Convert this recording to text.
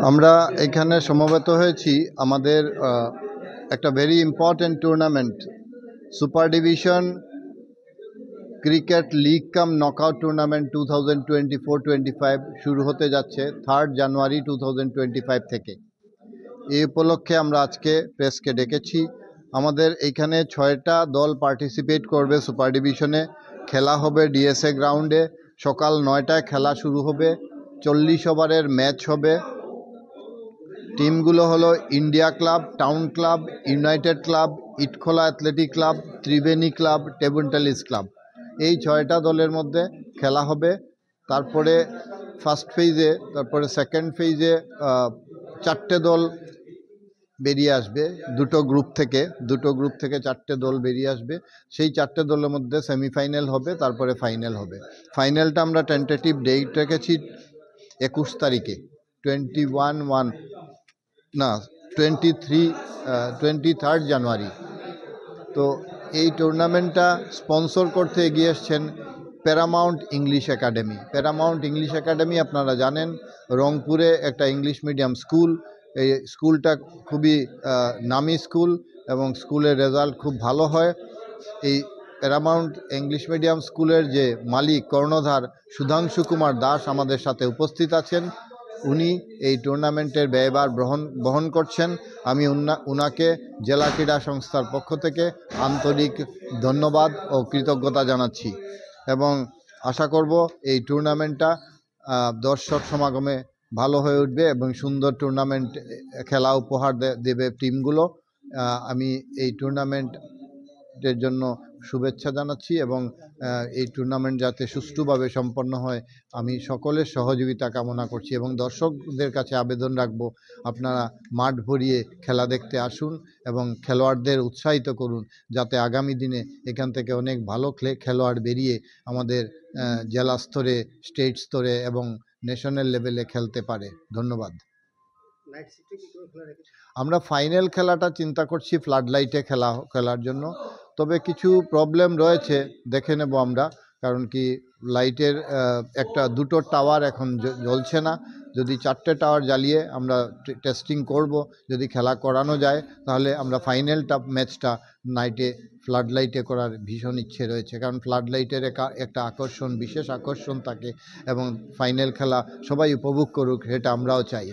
আমরা এখানে সমবেত হয়েছি আমাদের একটা very important tournament super division cricket league কাম নকআউট টুর্নামেন্ট 2024-25 শুরু হতে যাচ্ছে 3 জানুয়ারি 2025 থেকে। এই উপলক্ষে আমরা আজকে প্রেসকে ডেকেছি। আমাদের এইখানে 6টা দল পার্টিসিপেট করবে সুপার ডিভিশনে। খেলা হবে ডিএসএ গ্রাউন্ডে। সকাল 9টায় খেলা শুরু হবে। 40 ওভারের ম্যাচ হবে। টিমগুলো হলো India club, town club, united club, Itkhola athletic club, Tribeni club, table tennis club. এই 6টা দলের মধ্যে খেলা হবে। তারপরে ফার্স্ট ফেজে, তারপরে সেকেন্ড ফেজে 4টে দল বেরিয়ে আসবে। দুটো গ্রুপ থেকে 4টে দল বেরিয়ে আসবে। সেই 4টে দলের মধ্যে সেমিফাইনাল হবে, তারপরে ফাইনাল হবে। ফাইনালটা আমরা টেন্টেটিভ ডেট রেখেছি 21 তারিখে, 23 জানুয়ারি। তো এই টুর্নামেন্টটা স্পন্সর করতে এগিয়ে এসছেন Paramount English academy. Paramount English academy আপনারা জানেন, রংপুরে একটা ইংলিশ মিডিয়াম স্কুল। এই স্কুলটা খুবই নামি স্কুল এবং স্কুলের রেজাল্ট খুব ভালো হয়। এই প্যারামাউন্ট ইংলিশ মিডিয়াম স্কুলের যে মালিক কর্ণধার সুধাংশু কুমার দাস আমাদের সাথে উপস্থিত আছেন। উনি এই টুর্নামেন্টের ব্যয়ভার বহন করছেন। আমি উনাকে জেলা ক্রীড়া সংস্থার পক্ষ থেকে আন্তরিক ধন্যবাদ ও কৃতজ্ঞতা জানাচ্ছি এবং আশা করব এই টুর্নামেন্টটা দর্শক সমাগমে ভালো হয়ে উঠবে এবং সুন্দর টুর্নামেন্ট খেলা উপহার দেবে টিমগুলো। আমি এই টুর্নামেন্টের জন্য শুভেচ্ছা জানাচ্ছি এবং এই টুর্নামেন্ট যাতে সুষ্ঠুভাবে সম্পন্ন হয় আমি সকলের সহযোগিতা কামনা করছি এবং দর্শকদের কাছে আবেদন রাখব, আপনারা মাঠ ভরিয়ে খেলা দেখতে আসুন এবং খেলোয়াড়দের উৎসাহিত করুন যাতে আগামী দিনে এখান থেকে অনেক ভালো খেলোয়াড় বেরিয়ে আমাদের জেলা স্তরে, স্টেট স্তরে এবং ন্যাশনাল লেভেলে খেলতে পারে। ধন্যবাদ। আমরা ফাইনাল খেলাটা চিন্তা করছি ফ্লাড লাইটে খেলার জন্য, তবে কিছু প্রবলেম রয়েছে, দেখে নেব আমরা। কারণ কি লাইটের দুটো টাওয়ার এখন জ্বলছে না। যদি 4টে টাওয়ার জ্বালিয়ে আমরা টেস্টিং করব, যদি খেলা করানো যায় তাহলে আমরা ফাইনালটা ম্যাচটা নাইটে ফ্লাড লাইটে করার ভীষণ ইচ্ছে রয়েছে। কারণ ফ্লাড লাইটের একটা আকর্ষণ, বিশেষ আকর্ষণ থাকে এবং ফাইনাল খেলা সবাই উপভোগ করুক, এটা আমরাও চাই।